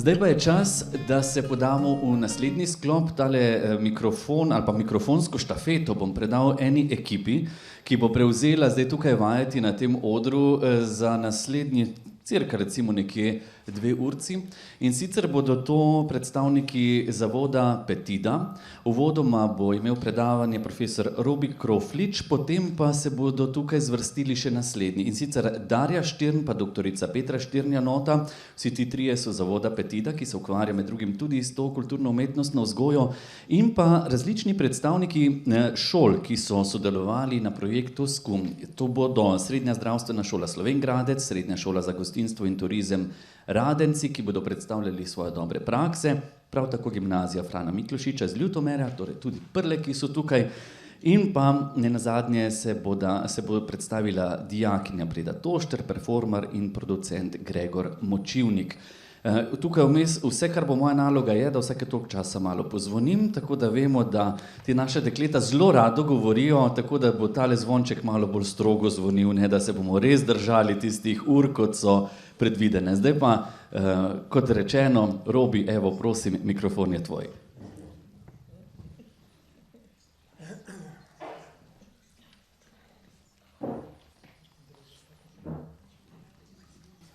Zdaj pa je čas, da se podamo v naslednji sklop. Tale mikrofon ali pa mikrofonsko štafeto bom predal eni ekipi, ki bo prevzela zdaj tukaj vajeti na tem odru za naslednji cirka recimo nekje 2 urci. In sicer bodo to predstavniki zavoda Petida. Uvodoma bo imel predavanje profesor Robi Kroflič, potem pa se bodo tukaj zvrstili še naslednji. In sicer Darja Štirn pa doktorica Petra Štirnjanota. Vsi ti trije so zavoda Petida, ki se ukvarja med drugim tudi s to kulturno-umetnostno vzgojo, in pa različni predstavniki šol, ki so sodelovali na projektu SKUM. To bodo Srednja zdravstvena šola Slovenj Gradec, Srednja šola za gostinstvo in turizem Radenci, ki bodo predstavljali svoje dobre prakse, prav tako gimnazija Frana Miklošiča z Ljutomera, torej tudi Prle, ki so tukaj, in pa nenazadnje se bo predstavila dijakinja Breda Tošter, performer in producent Gregor Močivnik. Tukaj vmes vse, kar bo moja naloga, je, da vsake toliko časa malo pozvonim, tako da vemo, da ti naše dekleta zelo rado govorijo, tako da bo tale zvonček malo bolj strogo zvonil, ne, da se bomo res držali tistih ur, kot so predvidene. Zdaj pa, kot rečeno, Robi, evo, prosim, mikrofon je tvoj.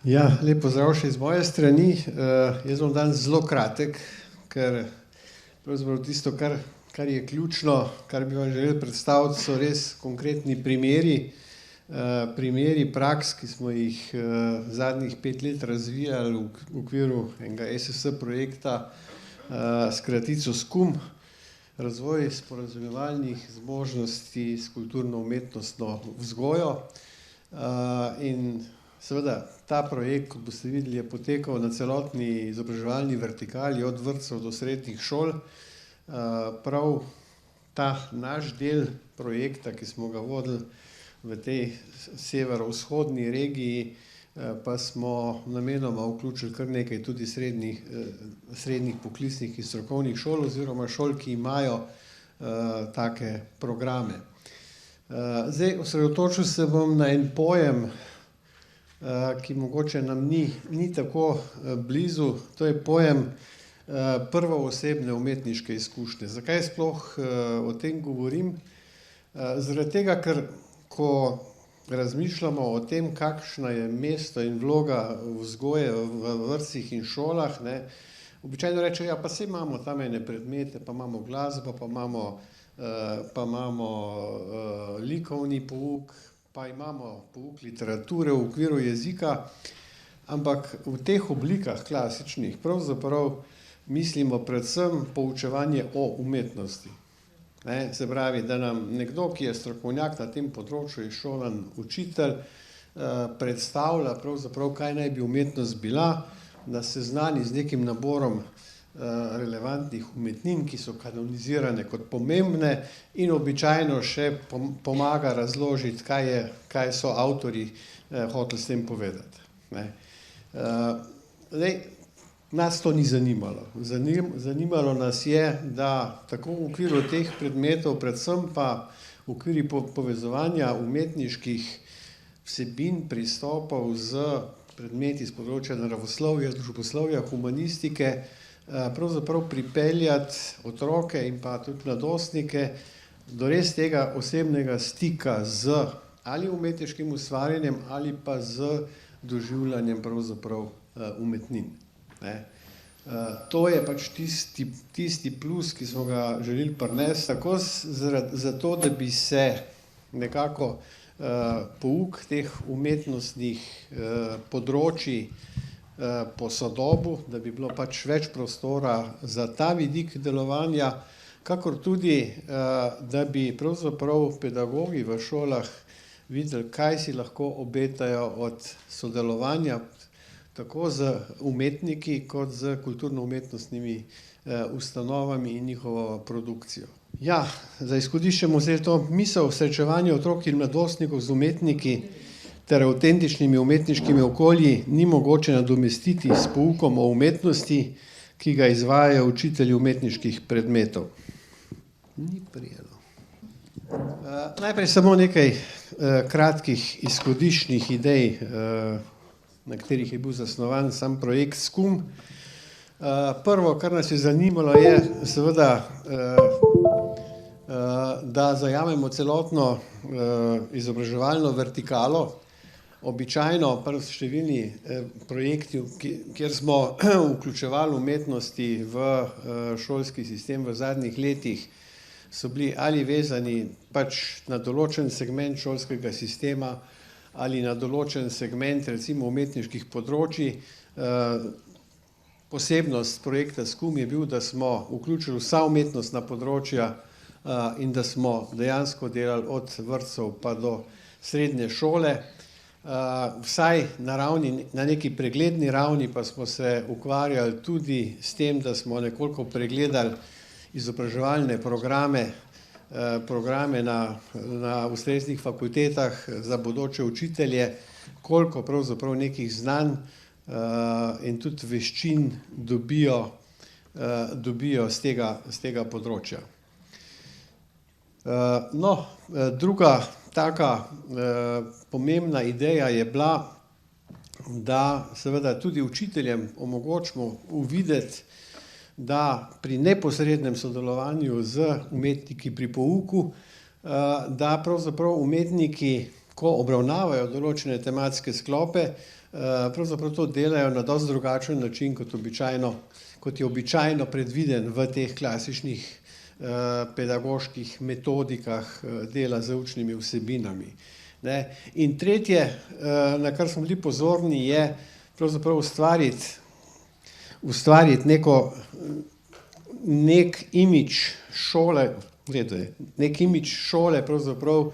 Ja, lep pozdrav še iz moje strani. Jaz bom danes zelo kratek, ker pravzaprav tisto, kar je ključno, kar bi vam želel predstaviti, so res konkretni primeri praks, ki smo jih zadnjih 5 let razvijali v okviru enega SSS projekta s kratico SKUM, razvoj sporazumevalnih zmožnosti s kulturno-umetnostno vzgojo. In seveda, ta projekt, kot boste videli, je potekal na celotni izobraževalni vertikali, od vrtcev do srednjih šol. Prav ta naš del projekta, ki smo ga vodili v tej severovzhodni regiji, pa smo namenoma vključili kar nekaj tudi srednjih poklicnih in strokovnih šol oziroma šol, ki imajo take programe. Zdaj, osredotočil se bom na en pojem, ki mogoče nam ni tako blizu, to je pojem prvoosebne umetniške izkušnje. Zakaj sploh o tem govorim? Zaradi tega, ker ko razmišljamo o tem, kakšna je mesto in vloga vzgoje v vrtcih in šolah, običajno rečejo, ja, pa saj imamo tam ene predmete, pa imamo glasbo, pa imamo likovni pouk, pa imamo pouk literature v okviru jezika, ampak v teh oblikah klasičnih pravzaprav mislimo predvsem poučevanje o umetnosti. Se pravi, da nam nekdo, ki je strokovnjak na tem področju, je šolan učitelj, predstavlja pravzaprav, kaj naj bi umetnost bila, da se znani z nekim naborom relevantnih umetnin, ki so kanonizirane kot pomembne, in običajno še pomaga razložiti, kaj so avtorji hoteli s tem povedati. Nas to ni zanimalo. Zanimalo nas je, da tako v okviru teh predmetov, predvsem pa v okviru povezovanja umetniških vsebin, pristopov z predmeti z področja naravoslovja, družboslovja, humanistike, pravzaprav pripeljati otroke in pa tudi mladostnike do res tega osebnega stika z ali umetniškim ustvarjanjem ali pa z doživljanjem pravzaprav umetnin. To je pač tisti plus, ki smo ga želeli prinesti, tako zato, da bi se nekako pouk teh umetnostnih področij posodobil, da bi bilo pač več prostora za ta vidik delovanja, kakor tudi, da bi pravzaprav pedagogi v šolah videli, kaj si lahko obetajo od sodelovanja tako z umetniki kot z kulturno-umetnostnimi ustanovami in njihovo produkcijo. Ja, za izhodišče bomo vzeli to misel srečevanja otrok in mladostnikov z umetniki ter avtentičnimi umetniškimi okolji ni mogoče nadomestiti s poukom o umetnosti, ki ga izvajajo učitelji umetniških predmetov. Ni prijelo. Najprej samo nekaj kratkih izhodiščnih idej, na katerih je bil zasnovan sam projekt SKUM. Prvo, kar nas je zanimalo, je seveda, da zajamemo celotno izobraževalno vertikalo. Običajno številni projekti, kjer smo vključevali umetnosti v šolski sistem v zadnjih letih, so bili ali vezani pač na določen segment šolskega sistema ali na določen segment recimo umetniških področij. Posebnost projekta SKUM je bil, da smo vključili vsa umetnostna področja in da smo dejansko delali od vrtcev pa do srednje šole. Vsaj na neki pregledni ravni pa smo se ukvarjali tudi s tem, da smo nekoliko pregledali izobraževalne programe na ustreznih fakultetah za bodoče učitelje, koliko pravzaprav nekih znanj in tudi veščin dobijo z tega področja. No, druga taka pomembna ideja je bila, da seveda tudi učiteljem omogočimo uvideti, da pri neposrednem sodelovanju z umetniki pri pouku, da pravzaprav umetniki, ko obravnavajo določene tematske sklope, pravzaprav to delajo na dosti drugačen način, kot je običajno predviden v teh klasičnih pedagoških metodikah dela z učnimi vsebinami. In tretje, na kar smo bili pozorni, je pravzaprav ustvariti nek imidž šole pravzaprav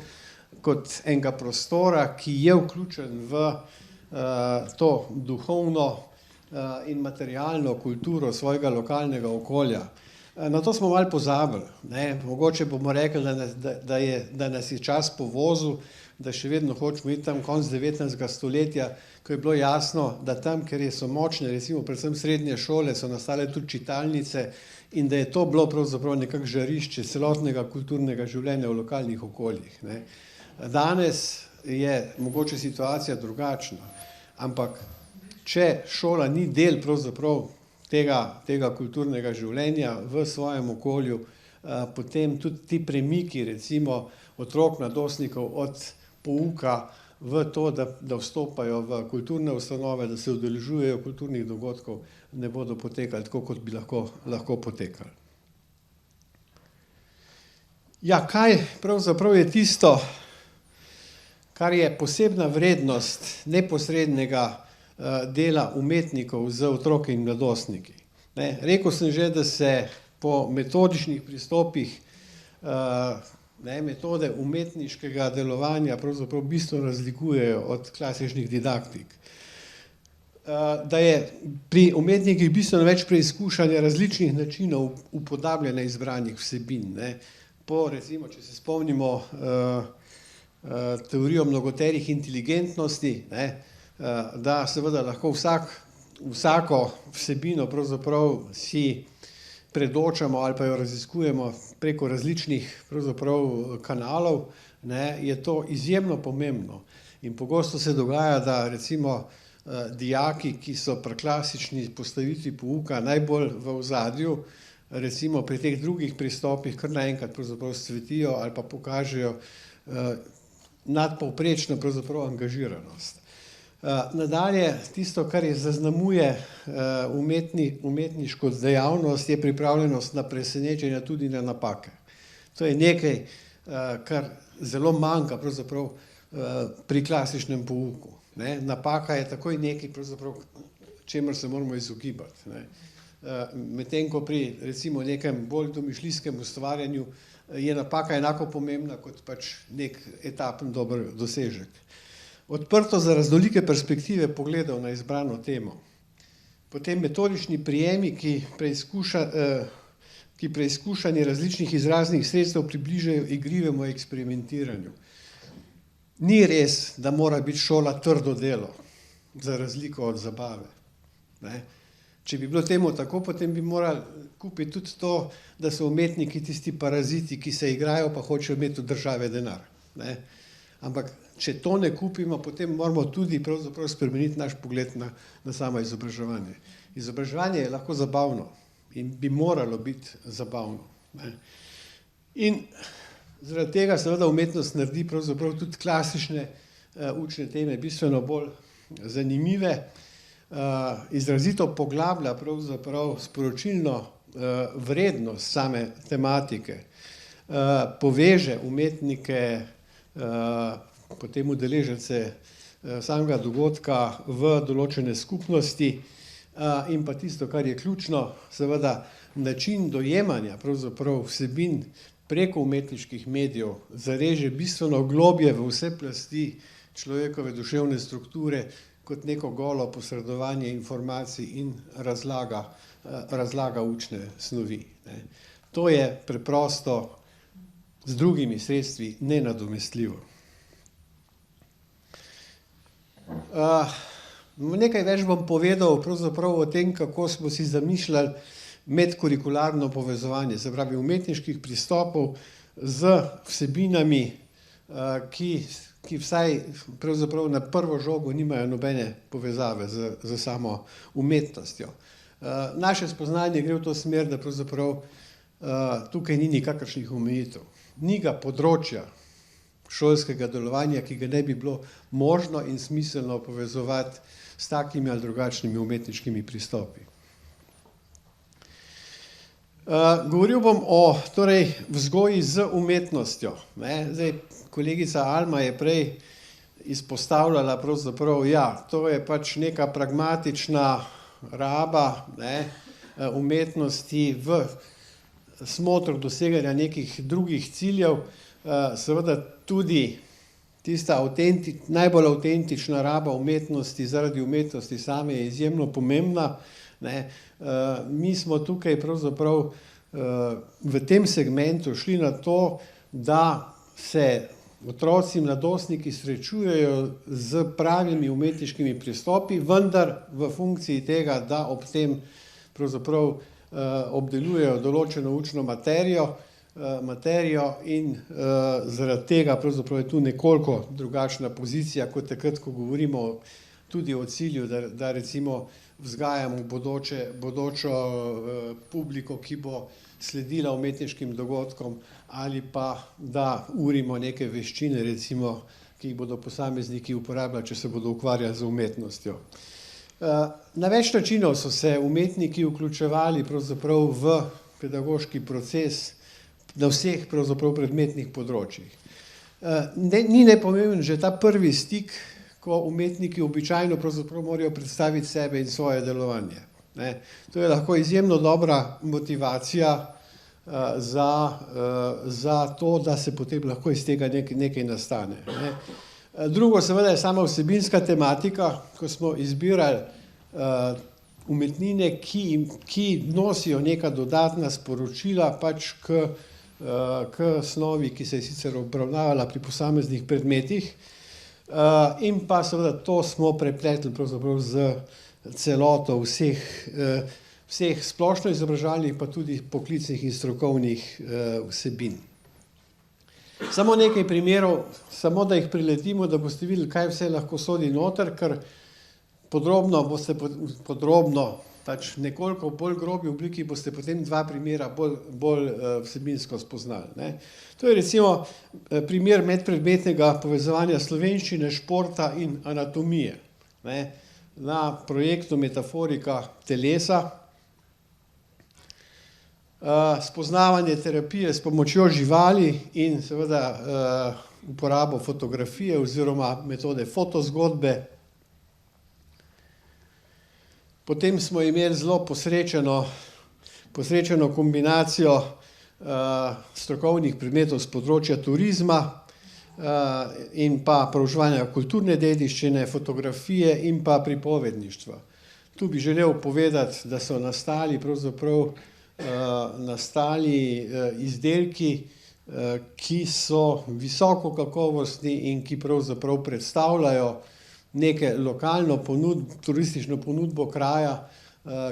kot enega prostora, ki je vključen v to duhovno in materialno kulturo svojega lokalnega okolja. Na to smo malo pozabili. Mogoče bomo rekli, da nas je čas povozil, da še vedno hočemo iti tam konec 19. stoletja, ko je bilo jasno, da tam, kjer so močne, recimo predvsem srednje šole, so nastale tudi čitalnice in da je to bilo pravzaprav nekako žarišče celotnega kulturnega življenja v lokalnih okoljih. Danes je mogoče situacija drugačna, ampak če šola ni del pravzaprav tega kulturnega življenja v svojem okolju, potem tudi ti premiki, recimo otrok, mladostnikov od pouka v to, da vstopajo v kulturne ustanove, da se udeležujejo kulturnih dogodkov, ne bodo potekali tako, kot bi lahko potekali. Ja, kaj pravzaprav je tisto, kar je posebna vrednost neposrednega dela umetnikov z otroki in mladostniki? Rekel sem že, da se po metodičnih pristopih metode umetniškega delovanja pravzaprav bistveno razlikujejo od klasičnih didaktik. Da je pri umetnikih bistveno več preizkušanja različnih načinov upodabljanja izbranih vsebin. Recimo, če se spomnimo teorijo mnogoterih inteligentnosti, da seveda lahko vsako vsebino pravzaprav si predočamo ali pa jo raziskujemo preko različnih pravzaprav kanalov, je to izjemno pomembno. In pogosto se dogaja, da recimo dijaki, ki so pri klasični postavitvi pouka najbolj v ozadju, recimo pri teh drugih pristopih kar naenkrat pravzaprav cvetijo ali pa pokažejo nadpovprečno pravzaprav angažiranost. Nadalje, tisto, kar zaznamuje umetniško dejavnost, je pripravljenost na presenečenja, tudi na napake. To je nekaj, kar zelo manjka pravzaprav pri klasičnem pouku. Napaka je takoj nekaj, čemur se moramo izogibati. Medtem ko pri recimo nekem bolj domišljijskem ustvarjanju je napaka enako pomembna kot pač nek etapen dober dosežek. Odprto za raznolike perspektive pogledov na izbrano temo. Potem metodični prijemi, ki preizkušanje različnih izraznih sredstev približajo igrivemu eksperimentiranju. Ni res, da mora biti šola trdo delo, za razliko od zabave. Če bi bilo temu tako, potem bi morali kupiti tudi to, da so umetniki tisti paraziti, ki se igrajo, pa hočejo imeti od države denar. Ampak če to ne kupimo, potem moramo tudi pravzaprav spremeniti naš pogled na samo izobraževanje. Izobraževanje je lahko zabavno in bi moralo biti zabavno, ne. In zaradi tega seveda umetnost naredi pravzaprav tudi klasične učne teme bistveno bolj zanimive, izrazito poglablja pravzaprav sporočilno vrednost same tematike, poveže umetnike, potem udeležence samega dogodka v določene skupnosti in pa tisto, kar je ključno, seveda način dojemanja pravzaprav vsebin preko umetniških medijev zareže bistveno globje v vse plasti človekove duševne strukture kot neko golo posredovanje informacij in razlaga učne snovi, ne. To je preprosto z drugimi sredstvi nenadomestljivo. Nekaj več bom povedal pravzaprav o tem, kako smo si zamišljali medkurikularno povezovanje, se pravi umetniških pristopov z vsebinami, ki vsaj pravzaprav na prvo žogo nimajo nobene povezave z samo umetnostjo. Naše spoznanje gre v to smer, da pravzaprav tukaj ni nikakršnih omejitev. Ni ga področja šolskega delovanja, ki ga ne bi bilo možno in smiselno povezovati s takimi ali drugačnimi umetniškimi pristopi. Govoril bom o vzgoji z umetnostjo, ne. Zdaj, kolegica Alma je prej izpostavljala pravzaprav, ja, to je pač neka pragmatična raba, ne, umetnosti v smotru doseganja nekih drugih ciljev, seveda tudi tista najbolj avtentična raba umetnosti zaradi umetnosti same je izjemno pomembna, ne. Mi smo tukaj pravzaprav v tem segmentu šli na to, da se otroci in mladostniki srečujejo z pravimi umetniškimi pristopi, vendar v funkciji tega, da ob tem pravzaprav obdelujejo določeno učno materijo in zaradi tega pravzaprav je tu nekoliko drugačna pozicija, kot takrat, ko govorimo tudi o cilju, da recimo vzgajamo bodočo publiko, ki bo sledila umetniškim dogodkom, ali pa da urimo neke veščine, recimo, ki jih bodo posamezniki uporabljali, če se bodo ukvarjali z umetnostjo. Na več načinov so se umetniki vključevali pravzaprav v pedagoški proces na vseh pravzaprav predmetnih področjih. Ni nepomemben že ta prvi stik, ko umetniki običajno pravzaprav morajo predstaviti sebe in svoje delovanje, ne. To je lahko izjemno dobra motivacija za to, da se potem lahko iz tega nekaj nastane, ne. Drugo seveda je sama vsebinska tematika, ko smo izbirali umetnine, ki nosijo neka dodatna sporočila pač k snovi, ki se je sicer obravnavala pri posameznih predmetih, in pa seveda to smo prepletli pravzaprav z celoto vseh splošno izobraževalnih, pa tudi poklicnih in strokovnih vsebin. Samo nekaj primerov, samo da jih priletimo, da boste videli, kaj vse lahko sodi noter, ker podrobno, pač nekoliko v bolj grobi obliki boste potem dva primera bolj vsebinsko spoznali, ne. To je recimo primer medpredmetnega povezovanja slovenščine, športa in anatomije, ne, na projektu Metaforika telesa. Spoznavanje terapije s pomočjo živali in seveda uporabo fotografije oziroma metode fotozgodbe. Potem smo imeli zelo posrečeno kombinacijo strokovnih predmetov z področja turizma in pa proučevanja kulturne dediščine, fotografije in pa pripovedništva. Tu bi želel povedati, da so nastali izdelki, ki so visoko kakovostni in ki pravzaprav predstavljajo neke lokalno turistično ponudbo kraja,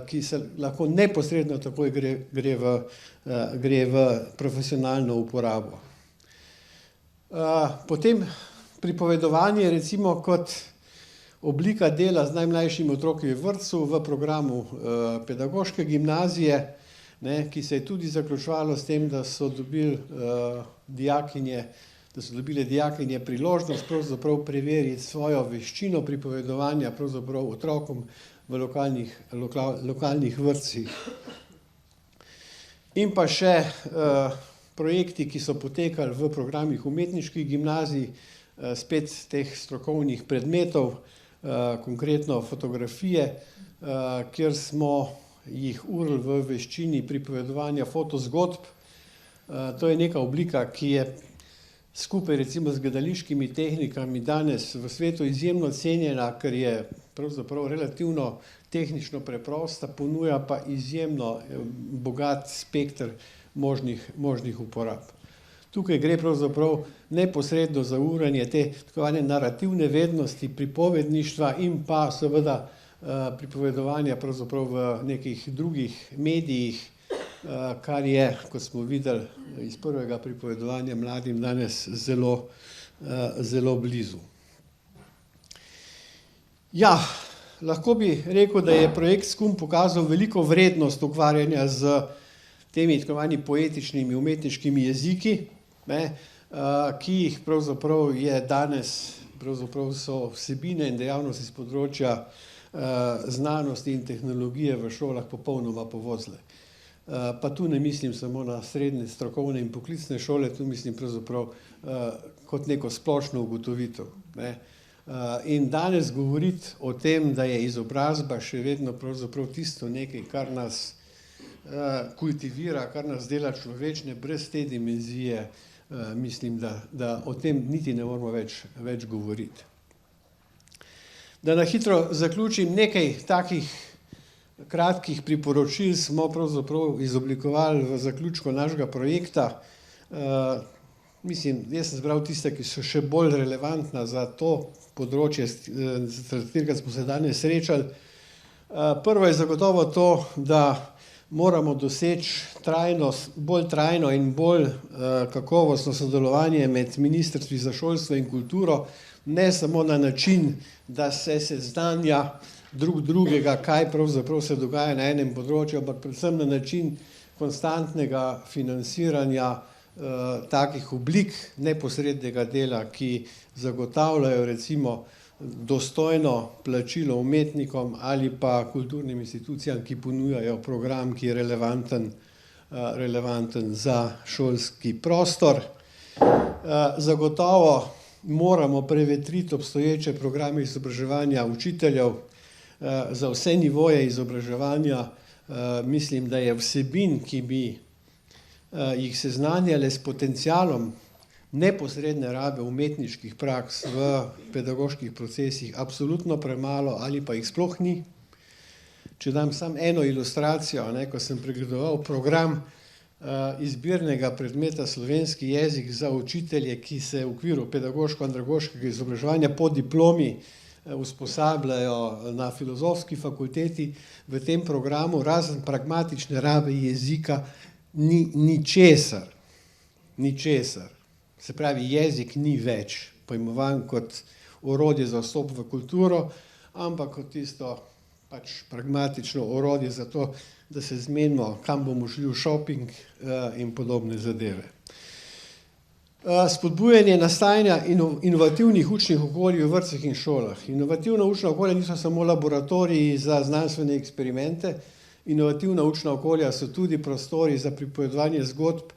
ki se lahko neposredno takoj gre v profesionalno uporabo. Potem pripovedovanje recimo kot oblika dela z najmlajšimi otroki v vrtcu v programu pedagoške gimnazije, ne, ki se je tudi zaključovalo s tem, da so dobili dijakinje priložnost pravzaprav preveriti svojo veščino pripovedovanja pravzaprav otrokom v lokalnih vrtcih. In pa še projekti, ki so potekali v programih umetniških gimnazij, spet teh strokovnih predmetov, konkretno fotografije, kjer smo jih urili v veščini pripovedovanja fotozgodb. To je neka oblika, ki je skupaj recimo z gledališkimi tehnikami danes v svetu izjemno cenjena, ker je pravzaprav relativno tehnično preprosta, ponuja pa izjemno bogat spekter možnih uporab. Tukaj gre pravzaprav neposredno za uranje te tako imenovane narativne vednosti, pripovedništva in pa seveda pripovedovanja pravzaprav v nekih drugih medijih, kar je, kot smo videli iz prvega pripovedovanja mladim danes, zelo blizu. Ja, lahko bi rekel, da je projekt SKUM pokazal veliko vrednost ukvarjanja z temi tako imenovanimi poetičnimi umetniškimi jeziki, ki jih pravzaprav je danes, pravzaprav so vsebine in dejavnosti s področja znanosti in tehnologije v šolah popolnoma povozile. Pa tu ne mislim samo na srednje strokovne in poklicne šole, tu mislim pravzaprav kot neko splošno ugotovitev. In danes govoriti o tem, da je izobrazba še vedno pravzaprav tisto nekaj, kar nas kultivira, kar nas dela človečne, brez te dimenzije, mislim, da o tem niti ne moramo več govoriti. Da na hitro zaključim, nekaj takih kratkih priporočil smo pravzaprav izoblikovali v zaključku našega projekta. Mislim, jaz sem zbral tiste, ki so še bolj relevantna za to področje, s katerega smo se danes srečali. Prvo je zagotovo to, da moramo doseči bolj trajno in bolj kakovostno sodelovanje med ministrstvi za šolstvo in kulturo, ne samo na način, da se seznanja drug drugega, kaj pravzaprav se dogaja na enem področju, ampak predvsem na način konstantnega financiranja takih oblik neposrednega dela, ki zagotavljajo recimo dostojno plačilo umetnikom ali pa kulturnim institucijam, ki ponujajo program, ki je relevanten za šolski prostor. Zagotovo moramo prevetriti obstoječe programe izobraževanja učiteljev za vse nivoje izobraževanja. Mislim, da je vsebin, ki bi jih seznanjale s potencialom neposredne rabe umetniških praks v pedagoških procesih absolutno premalo ali pa jih sploh ni. Če dam samo eno ilustracijo, ko sem pregledoval program izbirnega predmeta slovenski jezik za učitelje, ki se v okviru pedagoško-andragoškega izobraževanja po diplomi usposabljajo na filozofski fakulteti, v tem programu razen pragmatične rabe jezika ni ničesar. Se pravi, jezik ni več pojmovan kot orodje za vstop v kulturo, ampak kot tisto pač pragmatično orodje za to, da se zmenimo, kam bomo šli v šoping in podobne zadeve. Spodbujanje nastajanja inovativnih učnih okolij v vrtcih in šolah. Inovativna učna okolja niso samo laboratoriji za znanstvene eksperimente, inovativna učna okolja so tudi prostori za pripovedovanje zgodb,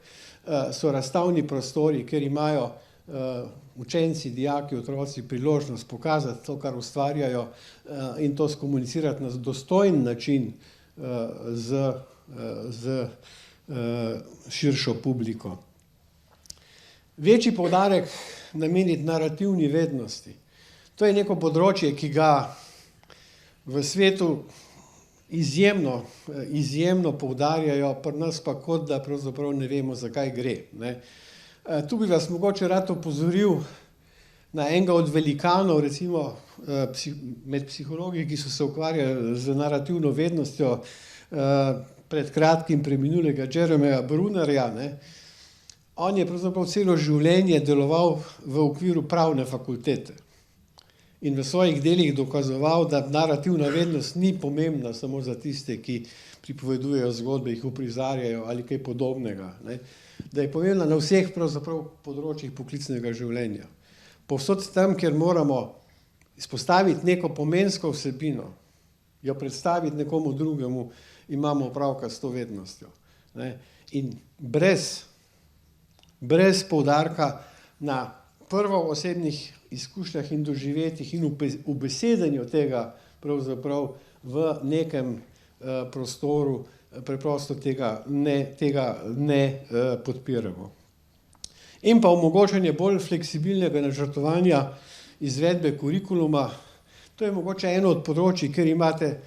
so razstavni prostori, kjer imajo učenci, dijaki, otroci priložnost pokazati to, kar ustvarjajo in to skomunicirati na dostojen način z širšo publiko. Večji poudarek nameniti narativni vednosti. To je neko področje, ki ga v svetu izjemno poudarjajo, pri nas pa kot da pravzaprav ne vemo, zakaj gre. Tu bi vas mogoče rad opozoril na enega od velikanov, recimo med psihologi, ki so se ukvarjali z narativno vednostjo, pred kratkim preminulega Jeremyja Brunnerja. On je pravzaprav celo življenje deloval v okviru pravne fakultete in v svojih delih dokazoval, da narativna vednost ni pomembna samo za tiste, ki pripovedujejo zgodbe, jih uprizarjajo ali kaj podobnega, ne? Da je pomembna na vseh pravzaprav področjih poklicnega življenja. Povsod tam, kjer moramo izpostaviti neko pomensko vsebino, jo predstaviti nekomu drugemu, imamo opravka s to vednostjo, ne? In brez poudarka na prvoosebnih izkušnjah in doživetjih in ubesedenju tega pravzaprav v nekem prostoru preprosto tega ne podpiramo. In pa omogočanje bolj fleksibilnega načrtovanja izvedbe kurikuluma. To je mogoče eno od področij, kjer imate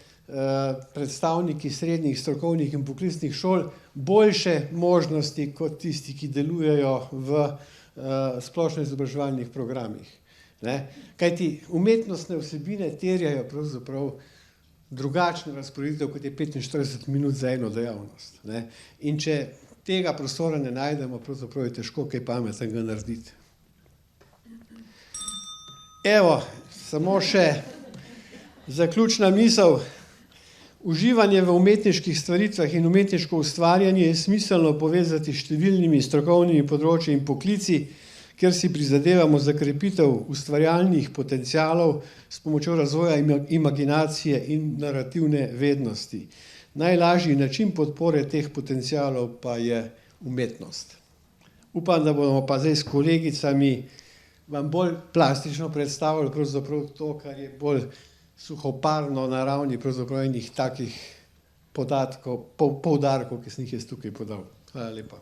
predstavniki srednjih strokovnih in poklicnih šol boljše možnosti kot tisti, ki delujejo v splošno izobraževalnih programih, ne? Kajti umetnostne vsebine terjajo pravzaprav drugačno razporeditev, kot je 45 minut za eno dejavnost, ne? In če tega prostora ne najdemo, pravzaprav je težko kaj pametnega narediti. Evo, samo še zaključna misel. Uživanje v umetniških stvaritvah in umetniško ustvarjanje je smiselno povezati s številnimi strokovnimi področji in poklici, kjer si prizadevamo za krepitev ustvarjalnih potencialov s pomočjo razvoja imaginacije in narativne vednosti. Najlažji način podpore teh potencialov pa je umetnost. Upam, da bomo pa zdaj s kolegicami vam bolj plastično predstavili pravzaprav to, kar je bolj suhoparno na ravni pravzaprav enih takih poudarkov, ki sem jih jaz tukaj podal. Hvala lepa.